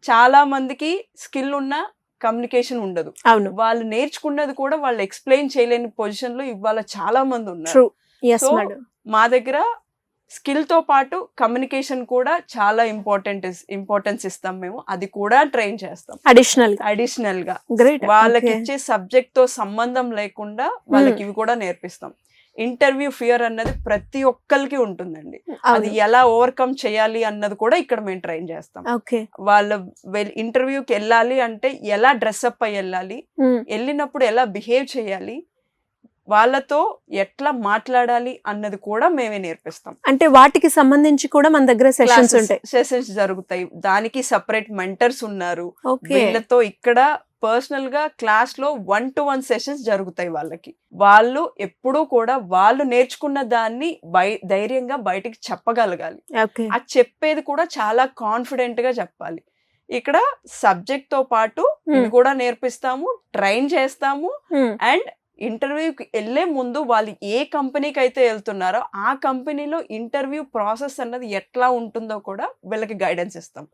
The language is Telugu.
చాలా మందికి స్కిల్ ఉన్న కమ్యూనికేషన్ ఉండదు. అవును, వాళ్ళు నేర్చుకున్నది కూడా వాళ్ళు ఎక్స్ప్లెయిన్ చేయలేని పొజిషన్ లో ఇవాళ చాలా మంది ఉన్నారు. ట్రూ. Yes So, madam. మా దగ్గర స్కిల్ తో పాటు కమ్యూనికేషన్ కూడా చాలా ఇంపార్టెన్స్ ఇస్తాం మేము. అది కూడా ట్రైన్ చేస్తాం అడిషనల్ గా. గ్రేట్. వాళ్ళకి ఇచ్చే సబ్జెక్ట్ తో సంబంధం లేకుండా వాళ్ళకి ఇవి కూడా నేర్పిస్తాం. ఇంటర్వ్యూ ఫియర్ అన్నది ప్రతి ఒక్కరికి ఉంటుందండి. అది ఎలా ఓవర్కమ్ చేయాలి అన్నది కూడా ఇక్కడ మేము ట్రైన్ చేస్తాం. వాళ్ళ ఇంటర్వ్యూకి వెళ్ళాలి అంటే ఎలా డ్రెస్అప్ అయ్యి వెళ్ళాలి, వెళ్ళినప్పుడు ఎలా బిహేవ్ చేయాలి, వాళ్ళతో ఎట్లా మాట్లాడాలి అన్నది కూడా మేమే నేర్పిస్తాం. అంటే వాటికి సంబంధించి కూడా మన దగ్గర సెషన్స్ ఉంటాయి, సెషన్స్ జరుగుతాయి. దానికి సపరేట్ మెంటర్స్ ఉన్నారు. వీళ్ళతో ఇక్కడ పర్సనల్ గా క్లాస్ లో 1-to-1 సెషన్స్ జరుగుతాయి. వాళ్ళకి వాళ్ళు ఎప్పుడూ కూడా వాళ్ళు నేర్చుకున్న దాన్ని ధైర్యంగా బయటికి చెప్పగలగాలి. అది చెప్పేది కూడా చాలా కాన్ఫిడెంట్ గా చెప్పాలి. ఇక్కడ సబ్జెక్ట్ తో పాటు ఇవి కూడా నేర్పిస్తాము, ట్రైన్ చేస్తాము. అండ్ ఇంటర్వ్యూకి వెళ్లే ముందు వాళ్ళు ఏ కంపెనీకి అయితే వెళ్తున్నారో ఆ కంపెనీలో ఇంటర్వ్యూ ప్రాసెస్ అన్నది ఎట్లా ఉంటుందో కూడా వీళ్ళకి గైడెన్స్ ఇస్తాం.